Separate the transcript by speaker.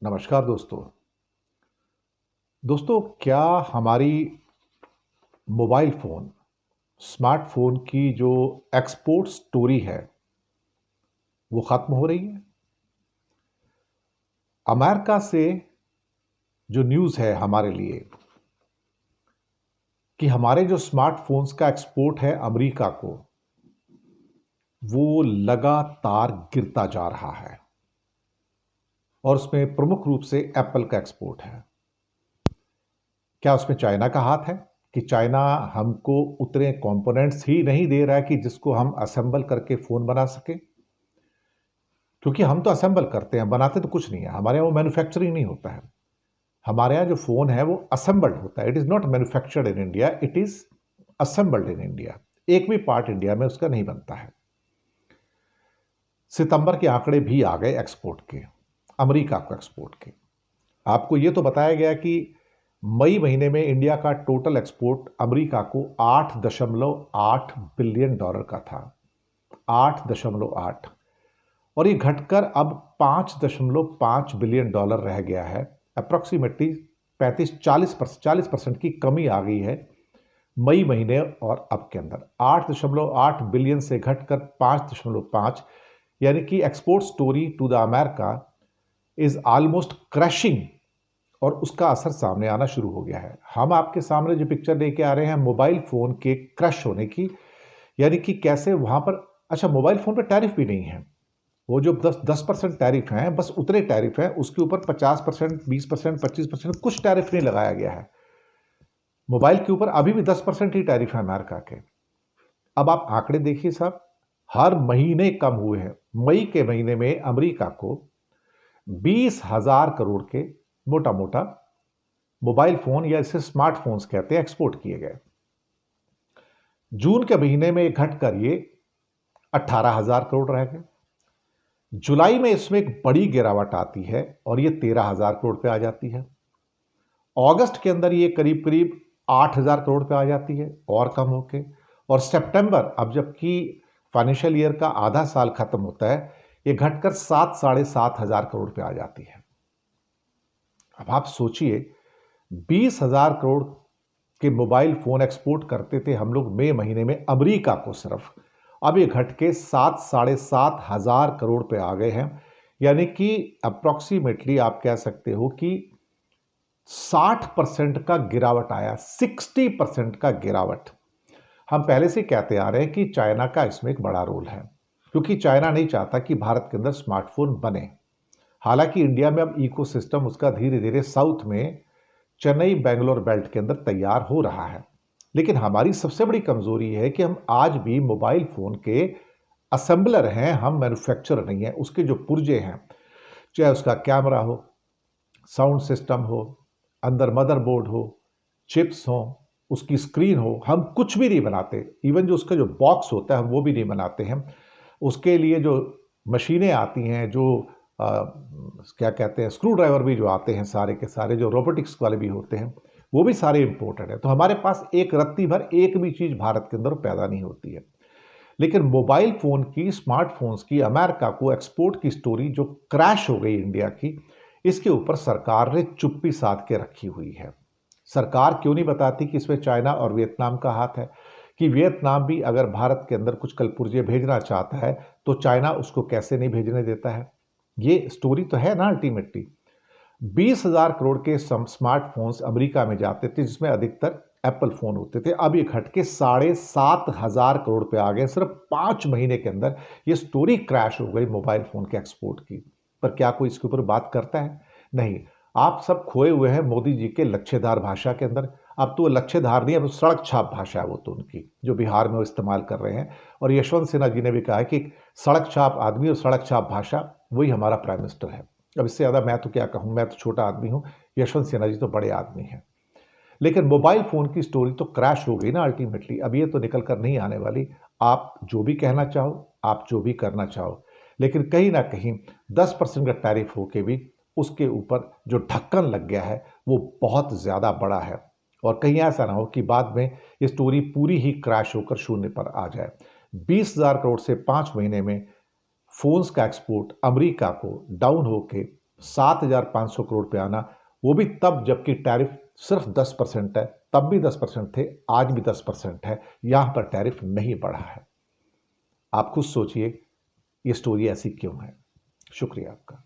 Speaker 1: नमस्कार दोस्तों क्या हमारी मोबाइल फ़ोन स्मार्टफ़ोन की जो एक्सपोर्ट स्टोरी है वो ख़त्म हो रही है। अमेरिका से जो न्यूज़ है हमारे लिए कि हमारे जो स्मार्टफ़ोन्स का एक्सपोर्ट है अमेरिका को, वो लगातार गिरता जा रहा है और उसमें प्रमुख रूप से एप्पल का एक्सपोर्ट है। क्या उसमें चाइना का हाथ है कि चाइना हमको उतने कंपोनेंट्स ही नहीं दे रहा है कि जिसको हम असेंबल करके फ़ोन बना सकें? क्योंकि हम तो असेंबल करते हैं, बनाते तो कुछ नहीं है। हमारे यहाँ वो मैन्युफैक्चरिंग नहीं होता है। हमारे यहाँ जो फ़ोन है वो असेंबल्ड होता है। It is not manufactured in India, it is assembled in India. एक भी पार्ट इंडिया में उसका नहीं बनता है। सितंबर के आंकड़े भी आ गए एक्सपोर्ट के, अमेरिका को एक्सपोर्ट के। आपको ये तो बताया गया कि मई महीने में इंडिया का टोटल एक्सपोर्ट अमेरिका को 8.8 बिलियन डॉलर का था। 8.8 और ये घटकर अब 5.5 बिलियन डॉलर रह गया है। अप्रॉक्सीमेटली 35-40% की कमी आ गई है मई महीने और अब के अंदर। 8.8 बिलियन से घटकर 5.5, यानी कि export story to the America is almost crashing और उसका असर सामने आना शुरू हो गया है। हम आपके सामने जो पिक्चर लेके आ रहे हैं मोबाइल फ़ोन के क्रश होने की, यानी कि कैसे वहाँ पर अच्छा मोबाइल फ़ोन पर टैरिफ भी नहीं है। वो जो 10% टैरिफ हैं, बस उतने टैरिफ हैं, उसके ऊपर 50%, 20%, 25% कुछ टैरिफ नहीं लगाया गया है। मोबाइल के ऊपर अभी भी 10% ही टैरिफ है अमेरिका के। अब आप आंकड़े देखिए साहब, हर महीने कम हुए हैं। मई के महीने में अमेरिका को 20,000 करोड़ के मोटा मोटा मोबाइल फोन या इसे स्मार्टफोन्स कहते हैं एक्सपोर्ट किए गए। जून के महीने में घटकर ये 18,000 करोड़ रह गए। जुलाई में इसमें एक बड़ी गिरावट आती है और ये 13,000 करोड़ पे आ जाती है। अगस्त के अंदर ये करीब करीब 8,000 करोड़ पे आ जाती है और कम होके, और सितंबर, अब जबकि फाइनेंशियल ईयर का आधा साल खत्म होता है, ये घटकर 7-7,500 करोड़ पे आ जाती है। अब आप सोचिए 20,000 करोड़ के मोबाइल फोन एक्सपोर्ट करते थे हम लोग मई महीने में अमेरिका को सिर्फ, अब ये घट के 7-7,500 करोड़ पे आ गए हैं। यानी कि अप्रॉक्सीमेटली आप कह सकते हो कि 60% का गिरावट आया, 60% का गिरावट। हम पहले से कहते आ रहे हैं कि चाइना का इसमें एक बड़ा रोल है, क्योंकि चाइना नहीं चाहता कि भारत के अंदर स्मार्टफोन बने। हालांकि इंडिया में अब इकोसिस्टम उसका धीरे धीरे साउथ में चेन्नई बेंगलोर बेल्ट के अंदर तैयार हो रहा है, लेकिन हमारी सबसे बड़ी कमजोरी है कि हम आज भी मोबाइल फोन के असेंबलर हैं, हम मैन्युफैक्चरर नहीं हैं। उसके जो पुर्जे हैं, चाहे उसका कैमरा हो, साउंड सिस्टम हो, अंदर मदरबोर्ड हो, चिप्स हो, उसकी स्क्रीन हो, हम कुछ भी नहीं बनाते। इवन जो उसका जो बॉक्स होता है हम वो भी नहीं बनाते हैं। उसके लिए जो मशीनें आती हैं, जो क्या कहते हैं, स्क्रू ड्राइवर भी जो आते हैं, सारे के सारे जो रोबोटिक्स वाले भी होते हैं, वो भी सारे इंपोर्टेड है। तो हमारे पास एक रत्ती भर एक भी चीज़ भारत के अंदर पैदा नहीं होती है। लेकिन मोबाइल फ़ोन की, स्मार्टफोन्स की अमेरिका को एक्सपोर्ट की स्टोरी जो क्रैश हो गई इंडिया की, इसके ऊपर सरकार ने चुप्पी साध के रखी हुई है। सरकार क्यों नहीं बताती कि इसमें चाइना और वियतनाम का हाथ है, कि वियतनाम भी अगर भारत के अंदर कुछ कलपुर्जे भेजना चाहता है तो चाइना उसको कैसे नहीं भेजने देता है। ये स्टोरी तो है ना। अल्टीमेटली 20,000 करोड़ के स्मार्टफोन्स अमेरिका में जाते थे, जिसमें अधिकतर एप्पल फोन होते थे। अब ये घट के 7,500 करोड़ पे आ गए सिर्फ 5 महीने के अंदर। ये स्टोरी क्रैश हो गई मोबाइल फोन के एक्सपोर्ट की। पर क्या कोई इसके ऊपर बात करता है? नहीं। आप सब खोए हुए हैं मोदी जी के लच्छेदार भाषा के अंदर। अब तो वो लच्छेदार नहीं, अब सड़क छाप भाषा है वो तो उनकी, जो बिहार में वो इस्तेमाल कर रहे हैं। और यशवंत सिन्हा जी ने भी कहा है कि सड़क छाप आदमी और सड़क छाप भाषा, वही हमारा प्राइम मिनिस्टर है। अब इससे ज़्यादा मैं तो क्या कहूँ, मैं तो छोटा आदमी हूँ, यशवंत सिन्हा जी तो बड़े आदमी हैं। लेकिन मोबाइल फ़ोन की स्टोरी तो क्रैश हो गई ना अल्टीमेटली। अब ये तो निकल कर नहीं आने वाली। आप जो भी कहना चाहो, आप जो भी करना चाहो, लेकिन कहीं ना कहीं 10% का टैरिफ होके भी उसके ऊपर जो ढक्कन लग गया है वो बहुत ज़्यादा बड़ा है। और कहीं ऐसा ना हो कि बाद में ये स्टोरी पूरी ही क्रैश होकर शून्य पर आ जाए। 20,000 करोड़ से 5 महीने में फोन्स का एक्सपोर्ट अमेरिका को डाउन होके 7,500 करोड़ पे आना, वो भी तब जबकि टैरिफ सिर्फ 10% है। तब भी 10% थे, आज भी 10% है। यहां पर टैरिफ नहीं बढ़ा है। आप खुद सोचिए ये स्टोरी ऐसी क्यों है। शुक्रिया आपका।